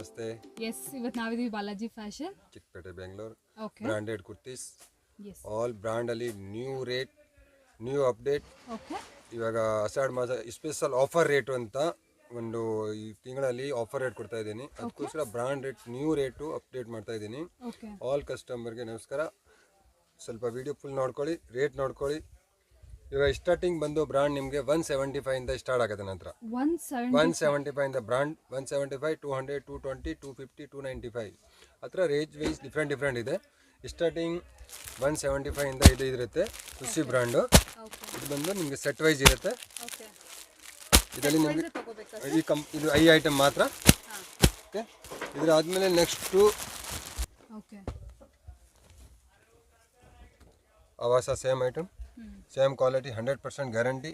ನಮಸ್ತೆ. ಎಸ್, ಇವತ್ತು ನಾವಿದೀವಿ Balaji fashion, Chickpet, Bengaluru. Okay. Branded kurtis, yes, all ಬ್ರ್ಯಾಂಡಲ್ಲಿ new rate, new update. Okay. ಇವಾಗ ಆಷಾಢ ಮಾಸ ಸ್ಪೆಷಲ್ ಆಫರ್ ರೇಟು ಅಂತ ಒಂದು ಈ ತಿಂಗಳಲ್ಲಿ ಆಫರ್ ರೇಟ್ ಕೊಡ್ತಾ ಇದ್ದೀನಿ. ಅದಕ್ಕೋಸ್ಕರ brand rate new rate update ಮಾಡ್ತಾ ಇದ್ದೀನಿ. ಓಕೆ. ಆಲ್ ಕಸ್ಟಮರ್ಗೆ ನಮಸ್ಕಾರ. ಸ್ವಲ್ಪ ವಿಡಿಯೋ ಫುಲ್ ನೋಡ್ಕೊಳ್ಳಿ, ರೇಟ್ ನೋಡ್ಕೊಳ್ಳಿ. ಇವಾಗ ಸ್ಟಾರ್ಟಿಂಗ್ ಬಂದು ಬ್ರಾಂಡ್ ನಿಮಗೆ 175 ಇಂದ ಸ್ಟಾರ್ಟ್ ಆಗುತ್ತೆ. ನಂತರ 175 ಇಂದ ಬ್ರಾಂಡ್ 175, 200, 220, 250, 295 ಹತ್ರ ರೇಂಜ್ ವೈಸ್ ಡಿಫ್ರೆಂಟ್ ಇದೆ. ಸ್ಟಾರ್ಟಿಂಗ್ 175 ಇಂದ ಇದು ಇರುತ್ತೆ. ಖುಷಿ ಬ್ರ್ಯಾಂಡು. ಇದು ಬಂದು ನಿಮಗೆ ಸೆಟ್ ವೈಸ್ ಇರುತ್ತೆ. ಇದರಲ್ಲಿ ನಿಮಗೆ ಇದು ಐ ಐಟಮ್ ಮಾತ್ರ. ಓಕೆ. ಇದಾದ್ಮೇಲೆ ನೆಕ್ಸ್ಟು ಆವಾಸ same item, same quality, 100% guarantee.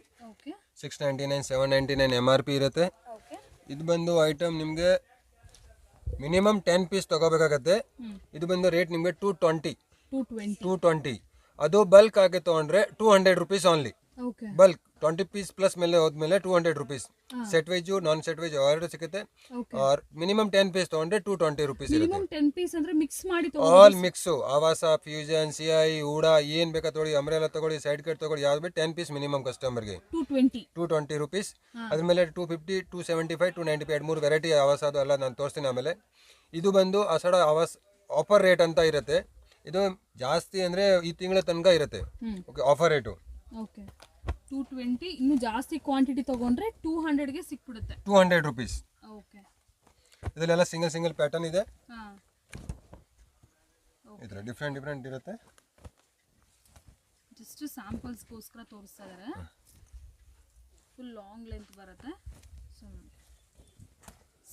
699, 799 MRP ಇರುತ್ತೆ. ಇದು ಬಂದು ಐಟಮ್ ನಿಮಗೆ ಮಿನಿಮಮ್ 10 ಪೀಸ್ ತಗೋಬೇಕಾಗತ್ತೆ. ಇದು ಬಂದು ರೇಟ್ ನಿಮಗೆ 220. ಅದು ಬಲ್ಕ್ ಆಗಿ ತೊಗೊಂಡ್ರೆ 200 rupees only. Bulk 20 piece plus ಮೇಲೆ ಹೋದ್ಮೇಲೆ 200 rupees. Set wise non set wise ಎರಡು ಸಿಗುತ್ತೆ. ಮಿನಿಮಮ್ 10 ಪೀಸ್ ತೊಗೊಂಡ್ರೆ 220 ರುಪೀಸ್ ಇರುತ್ತೆ. All mix, Avaasa, fusion, CI, ಹೂಡಾ ಏನ್ ಬೇಕಾ ತಗೊಳ್ಳಿ, ಅಂಬ್ರೆಲಾ ತಗೊಳ್ಳಿ, ಸೈಡ್ ಕಟ್ ತಗೊಳ್ಳಿ, ಯಾವ್ದು ಬೇಕು 10 ಪೀಸ್ ಮಿನಿಮಮ್ ಕಸ್ಟಮರ್ಗೆ 220 ರುಪೀಸ್. ಅದ್ರ ಮೇಲೆ 250, 275, 295 3 ವೆರೈಟಿ ಆವಾಸ ಅದು ಎಲ್ಲ ನಾನು ತೋರಿಸ್ತೀನಿ ಆಮೇಲೆ. ಇದು ಬಂದು ಆಷಾಢ ಆವಾಸ್ ಆಫರ್ ರೇಟ್ ಅಂತ ಇರುತ್ತೆ. ಇದು ಜಾಸ್ತಿ ಅಂದ್ರೆ ಈ ತಿಂಗಳ ತನಕ ಇರುತ್ತೆ. Okay, offer rate 220. ಇನ್ನು ಜಾಸ್ತಿ ಕ್ವಾಂಟಿಟಿ ತಗೊಂಡ್ರೆ 200ಗೆ ಸಿಕ್ಬಿಡುತ್ತೆ. 200 ರುಪೀಸ್. ಓಕೆ. ಇದರಲ್ಲೆಲ್ಲ ಸಿಂಗಲ್ ಪ್ಯಾಟರ್ನ್ ಇದೆ. ಇದರ ಡಿಫ್ರೆಂಟ್ ಇರುತ್ತೆ. ಜಸ್ಟ್ ಸ್ಯಾಂಪಲ್ಸ್ಗೋಸ್ಕರ ತೋರಿಸ್ತಾ ಇದ್ದಾರೆ. ಫುಲ್ ಲಾಂಗ್ ಲೆಂತ್ ಬರುತ್ತೆ. ಸೊ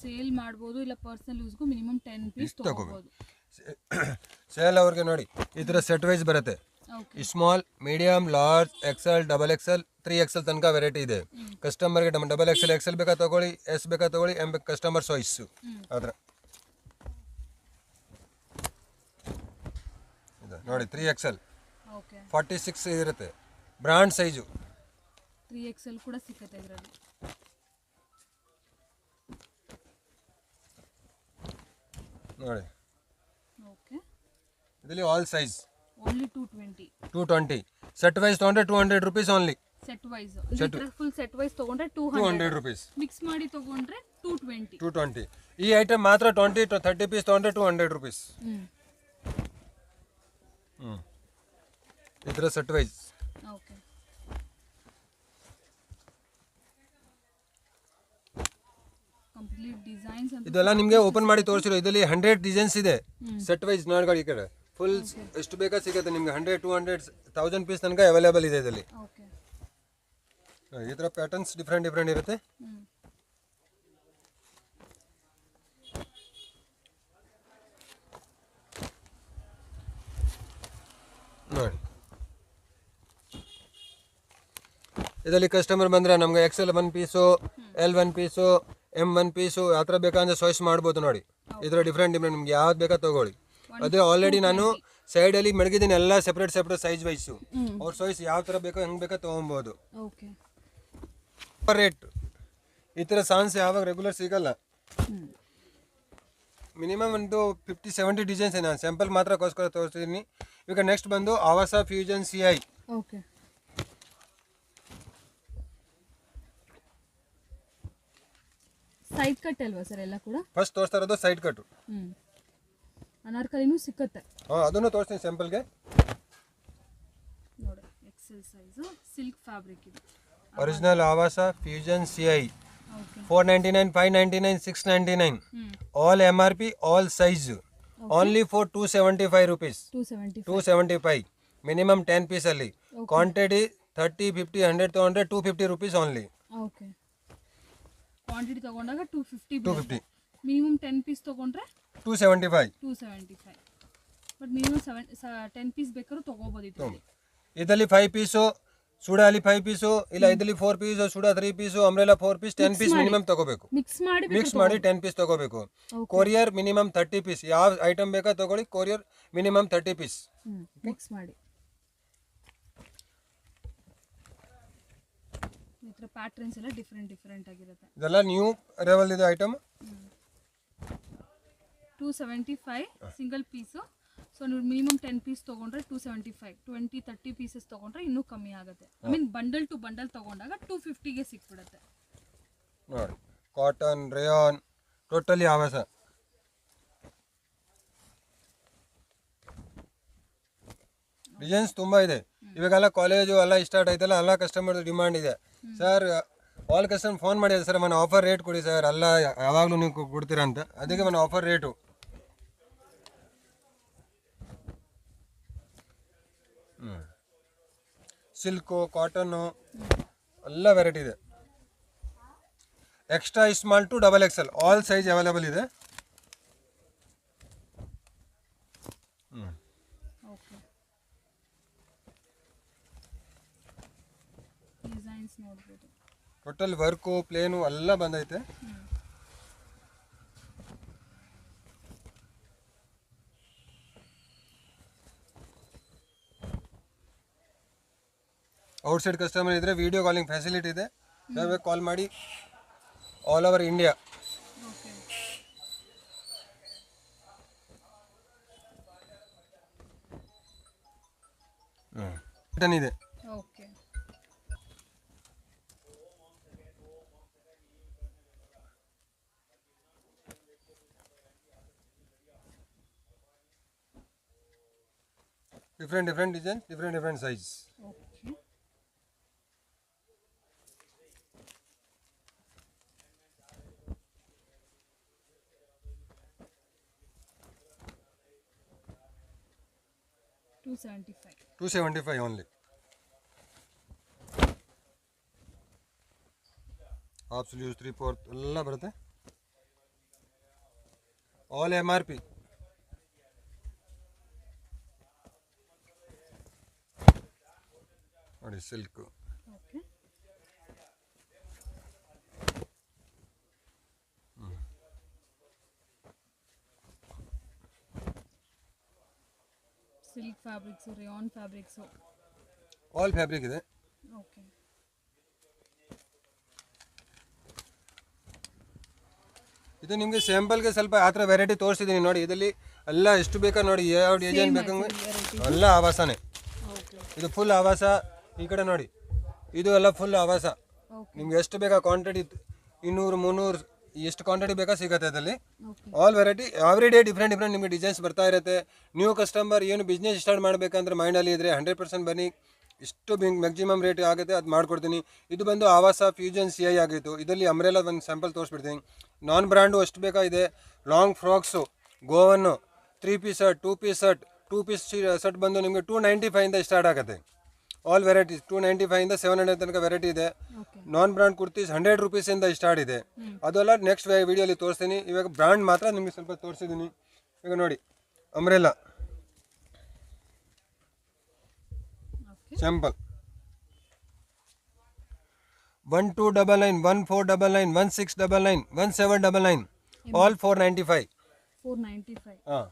ಸೇಲ್ ಮಾಡ್ಬೋದು, ಇಲ್ಲ ಪರ್ಸನಲ್ ಯೂಸ್ಗೂ ಮಿನಿಮಮ್ 10 ಪೀಸ್ ತಗೋಬಹುದು. ಸೇಲ್ ಅವ್ರಿಗೆ ನೋಡಿ ಈ ಥರ ಸೆಟ್ ವೈಸ್ ಬರುತ್ತೆ. Small, medium, large, XL, XXL, 3XL ತನಕ ವೆರೈಟಿ ಇದೆ. ಕಸ್ಟಮರ್ಗೆ XXL ಬೇಕಾ ತಗೊಳ್ಳಿ, S ಬೇಕಾ ತಗೊಳ್ಳಿ, M ಬೇಕಾ ಕಸ್ಟಮರ್ ಚಾಯ್ಸು. ಆದ್ರೆ ನೋಡಿ 3XL 46 ಇರುತ್ತೆ. ಬ್ರಾಂಡ್ ಸೈಜು 3XL ಕೂಡ ಸಿಗುತ್ತೆ ಇದರಲ್ಲಿ. ನೋಡಿ ಓಕೆ. ಇದರಲ್ಲಿ all size only 220. Set wise ತಗೊಂಡ್ರೆ 200 rupees only. Set wise full set wise ತಗೊಂಡ್ರೆ 200 ರುಪೀಸ್. ಮಿಕ್ಸ್ ಮಾಡಿ ತಗೊಂಡ್ರೆ 220. ಈ ಐಟಮ್ ಮಾತ್ರ 20 to 30 ಪೀಸ್ ತಗೊಂಡ್ರೆ 200 ರುಪೀಸ್. ಇದರ set wise. Okay. Complete designs ಅಂತ ಇದೆಲ್ಲ ನಿಮಗೆ ಓಪನ್ ಮಾಡಿ ತೋರಿಸಿರೋ. ಇದರಲ್ಲಿ 100 ಡಿಸೈನ್ಸ್ ಇದೆ. ಸೆಟ್ ವೈಸ್ ನೋಡಿ, ಈ ಕಡೆ ಫುಲ್ ಎಷ್ಟು ಬೇಕಾ ಸಿಗುತ್ತೆ ನಿಮಗೆ. 100, 200, 1000 ಪೀಸ್ ತನಕ ಅವೈಲೇಬಲ್ ಇದೆ ಇದರಲ್ಲಿ. ಈ ಥರ ಪ್ಯಾಟರ್ನ್ಸ್ ಡಿಫ್ರೆಂಟ್ ಇರುತ್ತೆ. ನೋಡಿ ಇದರಲ್ಲಿ ಕಸ್ಟಮರ್ ಬಂದರೆ ನಮ್ಗೆ XL 1 piece, L 1 piece, M 1 piece ಆ ಥರ ಬೇಕಂದ್ರೆ ಚಾಯ್ಸ್ ಮಾಡ್ಬೋದು. ನೋಡಿ ಇದರ ಡಿಫ್ರೆಂಟ್ ನಿಮ್ಗೆ ಯಾವ್ದು ಬೇಕಾ ತಗೊಳ್ಳಿ. ಅದೇ ಆಲ್ರೆಡಿ ನಾನು ಸೈಡಲ್ಲಿ ಮಡಗಿದ್ದೀನಿ ಎಲ್ಲ ಸೆಪ್ರೇಟ್ ಸೈಜ್ ವೈಸು. ಅವ್ರ ಚಾಯ್ಸ್ ಯಾವ ಥರ ಬೇಕೋ ಹೆಂಗೆ ಬೇಕೋ ತೊಗೊಬೋದು. ರೇಟ್ ಈ ಥರ ಸಾನ್ಸ್ ಯಾವಾಗ ರೆಗ್ಯುಲರ್ ಸಿಗಲ್ಲ. ಮಿನಿಮಮ್ ಒಂದು 50-70 ಡಿಸೈನ್ಸ್ ನಾನು ಸ್ಯಾಂಪಲ್ ಮಾತ್ರಕ್ಕೋಸ್ಕರ ತೋರಿಸ್ತೀನಿ. ಈಗ ನೆಕ್ಸ್ಟ್ ಬಂದು ಆವಾಸ, ಫ್ಯೂಷನ್, CI. ಸೈಡ್ ಕಟ್ ಅಲ್ವಾ ಸರ್ ಎಲ್ಲ ಕೂಡ? ಫಸ್ಟ್ ತೋರಿಸ್ತಾ ಇರೋದು ಸೈಡ್ ಕಟ್. ಅನಾರ್ಕಲಿನೂ ಸಿಕ್ಕತ್ತೆ. ಅದನ್ನು ತೋರಿಸ್ತೀನಿ ಸ್ಯಾಂಪಲ್ಗೆ. ನೋಡಿ XL ಸೈಜ್ ಸಿಲ್ಕ್ ಫ್ಯಾಬ್ರಿಕ್ ಇದು. Original Avaasa, fusion, CI 499, 599, 699. All MRP, all size. Only for 275 rupees. 275 minimum 10 piece ಅಲ್ಲಿ. ಕ್ವಾಂಟಿಟಿ 30, 50, 100 ತಗೊಂಡ್ರೆ 250 ರುಪೀಸ್ ಓನ್ಲಿ. ಓಕೆ. ಕ್ವಾಂಟಿಟಿ ತಗೊಂಡಾಗ 250. ಮಿನಿಮಮ್ 10 ಪೀಸ್ ತಗೊಂಡ್ರೆ 275. ಬಟ್ ಮಿನಿಮಮ್ 10 ಪೀಸ್ ಬೇಕಾದ್ರೂ ತಗೋಬಹುದು. ಇದರಲ್ಲಿ 5 ಪೀಸು, ಸುಡಾಲಿ 5 ಪೀಸು, ಇಲ್ಲ ಇದರಲ್ಲಿ 4 ಪೀಸು, ಸುಡಾ 3 piece, umbrella 4 piece, 10 piece minimum ತಗೋಬೇಕು. ಮಿಕ್ಸ್ ಮಾಡಿ 10 ಪೀಸ್ ತಗೋಬೇಕು. Courier minimum 30 piece. ಯಾವ ಐಟಮ್ ಬೇಕಾ ತಗೊಳ್ಳಿ, ಕೊರಿಯರ್ ಮಿನಿಮಮ್ 30 ಪೀಸ್. ಮಿಕ್ಸ್ ಮಾಡಿ ಈ ತರ ಪ್ಯಾಟರ್ನ್ಸ್ ಎಲ್ಲ ಡಿಫರೆಂಟ್ ಆಗಿರುತ್ತೆ. ಇದೆಲ್ಲ ನ್ಯೂ ಅರೈವಲ್ ಇದೆ ಐಟಮ್. 275 single piece. ಸೊ ನೀವು ಮಿನಿಮಮ್ 10 ಪೀಸ್ ತೊಗೊಂಡ್ರೆ 275, 20-30 ಪೀಸಸ್ ತೊಗೊಂಡ್ರೆ ಇನ್ನೂ ಕಮ್ಮಿ ಆಗುತ್ತೆ. I mean bundle to bundle ತೊಗೊಂಡಾಗ 250ಗೆ ಸಿಕ್ಬಿಡುತ್ತೆ ನೋಡಿ. Cotton, rayon, totally Avaasa. Designs ತುಂಬ ಇದೆ. ಇವಾಗೆಲ್ಲ ಕಾಲೇಜು ಎಲ್ಲ ಸ್ಟಾರ್ಟ್ ಆಯ್ತಲ್ಲ, ಎಲ್ಲ ಕಸ್ಟಮರ್ ಡಿಮಾಂಡ್ ಇದೆ. ಸರ್ ಆಲ್ ಕಸ್ಟಮರ್ ಫೋನ್ ಮಾಡಿದೆ, ಸರ್ ಮನೆ ಆಫರ್ ರೇಟ್ ಕೊಡಿ ಸರ್, ಎಲ್ಲ ಯಾವಾಗಲೂ ನೀವು ಕೊಡ್ತೀರಾ ಅಂತ. ಅದಕ್ಕೆ ಮನೆ ಆಫರ್ ರೇಟು. ಸಿಲ್ಕು, ಕಾಟನ್ನು ಎಲ್ಲ ವೆರೈಟಿ ಇದೆ. Extra small to double XL all size available ಇದೆ. ಡಿಸೈನ್ಸ್ ನೋಡ್ಬೋದು. ಟೋಟಲ್ ವರ್ಕು, ಪ್ಲೇನು ಎಲ್ಲ ಬಂದೈತೆ. ಔಟ್ಸೈಡ್ ಕಸ್ಟಮರ್ ಇದ್ದರೆ ವಿಡಿಯೋ ಕಾಲಿಂಗ್ ಫೆಸಿಲಿಟಿ ಇದೆ. ಕಾಲ್ ಮಾಡಿ all over India. Okay. Return ಇದೆ. Okay. different design, different size. Okay. $275 only. Half sleeves, 3/4 ಎಲ್ಲ ಬರುತ್ತೆ. All MRP. ನೋಡಿ silk. Okay. Silk fabrics, rayon fabrics, all fabric ಇದೆ. ಓಕೆ. ಇದು ನಿಮಗೆ ಸ್ಯಾಂಪಲ್ಗೆ ಸ್ವಲ್ಪ ಆ ಥರ ವೆರೈಟಿ ತೋರಿಸಿದ್ದೀನಿ ನೋಡಿ. ಇದರಲ್ಲಿ ಎಲ್ಲ ಎಷ್ಟು ಬೇಕಾ ನೋಡಿ, ಯಾವ ಡಿಸೈನ್ ಬೇಕಂದ್ರೆ ಎಲ್ಲ ಆವಾಸನೇ. ಇದು ಫುಲ್ ಆವಾಸ. ಈ ಕಡೆ ನೋಡಿ, ಇದು ಎಲ್ಲ ಫುಲ್ ಆವಾಸ. ನಿಮ್ಗೆ ಎಷ್ಟು ಬೇಕಾ ಕ್ವಾಂಟಿಟಿ, 200, 300 ಎಷ್ಟು ಕ್ವಾಂಟಿಟಿ ಬೇಕಾ ಸಿಗುತ್ತೆ ಅದರಲ್ಲಿ. All variety every day different ನಿಮಗೆ ಡಿಸೈನ್ಸ್ ಬರ್ತಾ ಇರುತ್ತೆ. ನ್ಯೂ ಕಸ್ಟಮರ್ ಏನು ಬಿಸ್ನೆಸ್ ಸ್ಟಾರ್ಟ್ ಮಾಡಬೇಕಂದ್ರೆ ಮೈಂಡಲ್ಲಿ ಇದ್ದರೆ 100% ಬನ್ನಿ. ಇಷ್ಟು ಮ್ಯಾಕ್ಸಿಮಮ್ ರೇಟ್ ಆಗುತ್ತೆ, ಅದು ಮಾಡ್ಕೊಡ್ತೀನಿ. ಇದು ಬಂದು ಆವಾಸ ಫ್ಯೂಷನ್ CI ಆಗಿತ್ತು. ಇದರಲ್ಲಿ ಅಂಬ್ರೆಲಾ ಒಂದು ಸ್ಯಾಂಪಲ್ ತೋರಿಸ್ಬಿಡ್ತೀನಿ. ನಾನ್ ಬ್ರ್ಯಾಂಡು ಎಷ್ಟು ಬೇಕಾ ಇದೆ. ಲಾಂಗ್ ಫ್ರಾಕ್ಸು, ಗೋವನ್ನು, 3 piece shirt, 2 piece shirt, 2 piece shirt ಬಂದು ನಿಮಗೆ 295 ಸ್ಟಾರ್ಟ್ ಆಗುತ್ತೆ. ಆಲ್ ವೆರೈಟೀಸ್ 295 700 ತನಕ ವೆರೈಟಿ ಇದೆ. ನಾನ್ ಬ್ರ್ಯಾಂಡ್ ಕುರ್ತೀಸ್ 100 ರೂಪೀಸಿಂದ ಸ್ಟಾರ್ಟ್ ಇದೆ. ಅದೆಲ್ಲ ನೆಕ್ಸ್ಟ್ ವಿಡಿಯೋಲಿ ತೋರಿಸ್ತೀನಿ. ಇವಾಗ ಬ್ರ್ಯಾಂಡ್ ಮಾತ್ರ ನಿಮಗೆ ಸ್ವಲ್ಪ ತೋರಿಸಿದ್ದೀನಿ. ಈಗ ನೋಡಿ ಅಂಬ್ರೆಲಾ ಸ್ಯಾಂಪಲ್ 1299, 1499, 1699, 1799, ಆಲ್ 495. 495. ಹಾಂ.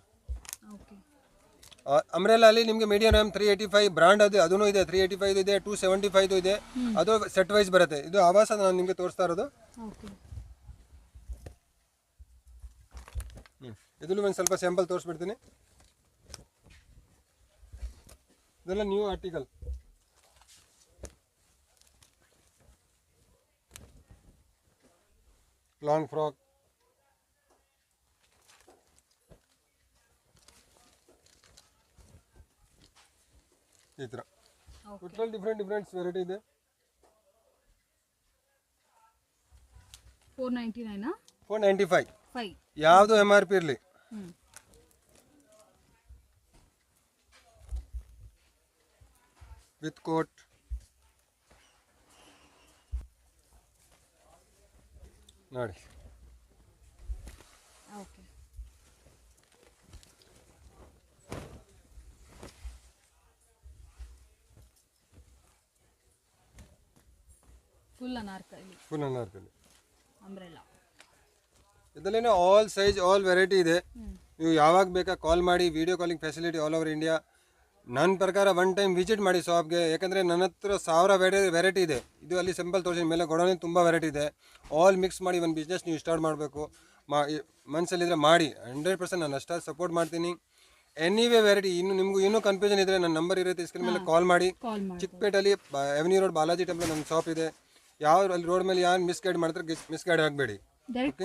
ಓಕೆ. ಅಂಬ್ರೆಲಾ ಅಲ್ಲಿ ನಿಮಗೆ ಮೀಡಿಯಂ 385 ಬ್ರ್ಯಾಂಡ್ ಅದೂ ಇದೆ. 385 ಇದೆ, 275 ಇದೆ. ಅದು ಸೆಟ್ ವೈಸ್ ಬರುತ್ತೆ. ಇದು ಆವಾಸ ನಾನು ನಿಮಗೆ ತೋರಿಸ್ತಾ ಇರೋದು. ಓಕೆ. ಇದನ್ನು ಒಂದು ಸ್ವಲ್ಪ ಸ್ಯಾಂಪಲ್ ತೋರಿಸ್ಬಿಡ್ತೀನಿ. ಇದೆಲ್ಲ ನ್ಯೂ ಆರ್ಟಿಕಲ್. ಲಾಂಗ್ ಫ್ರಾಕ್, ಈ ಥರ ಟೋಟಲ್ ಡಿಫ್ರೆಂಟ್ ವೆರೈಟಿ ಇದೆ. 499 495. 5 ಯಾವುದು MRP ಇರಲಿ. With coat. ನೋಡಿ ಓಕೆ. Full Anarkali umbrella. ಇದರಲ್ಲೇನೆ ಆಲ್ ಸೈಜ್ ಆಲ್ ವೆರೈಟಿ ಇದೆ. ನೀವು ಯಾವಾಗ ಬೇಕಾ ಕಾಲ್ ಮಾಡಿ. Video calling facility all over India. ನನ್ನ ಪ್ರಕಾರ ಒನ್ ಟೈಮ್ ವಿಸಿಟ್ ಮಾಡಿ ಶಾಪ್ಗೆ. ಯಾಕಂದರೆ ನನ್ನ ಹತ್ರ 1000 ವೆರೈಟಿ ಇದೆ. ಇದು ಅಲ್ಲಿ ಸಿಂಪಲ್ ತೋರಿಸಿ ಮೇಲೆ ಗೋಡೌನಲ್ಲಿ ತುಂಬ ವೆರೈಟಿ ಇದೆ. ಆಲ್ ಮಿಕ್ಸ್ ಮಾಡಿ ಒಂದು ಬಿಸ್ನೆಸ್ ನೀವು ಸ್ಟಾರ್ಟ್ ಮಾಡಬೇಕು. ಮನಸ್ಸಲ್ಲಿದ್ರೆ ಮಾಡಿ 100% ನಾನು ಅಷ್ಟು ಸಪೋರ್ಟ್ ಮಾಡ್ತೀನಿ. ಎನಿವೇ ವೆರೈಟಿ ಇನ್ನೂ ಕನ್ಫ್ಯೂಷನ್ ಇದ್ರೆ ನನ್ನ ನಂಬರ್ ಇರುತ್ತೆ ಸ್ಕ್ರೀನ್ ಮೇಲೆ ಕಾಲ್ ಮಾಡಿ. ಕಾಲ್ ಮಾಡಿ. ಚಿಕ್ಕಪೇಟೆಯಲ್ಲಿ ಅವೆನ್ಯೂ ರೋಡ್ ಬಾಲಾಜಿ ಟೆಂಪಲ್ ನನ್ನ ಶಾಪ್ ಇದೆ. ಯಾವ ಅಲ್ಲಿ ರೋಡ್ ಮೇಲೆ ಯಾರು ಮಿಸ್ಗೈಡ್ ಮಾಡ್ತಾರೆ ಮಿಸ್ಗೈಡ್ ಆಗಬೇಡಿ, ಡೈರೆಕ್ಟ್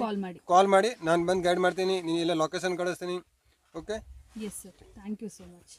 ಕಾಲ್ ಮಾಡಿ ನಾನು ಬಂದು ಗೈಡ್ ಮಾಡ್ತೀನಿ. ನೀನು ಇಲ್ಲ ಲೊಕೇಶನ್ ಕಳಿಸ್ತೀನಿ. Okay, yes sir, thank you so much.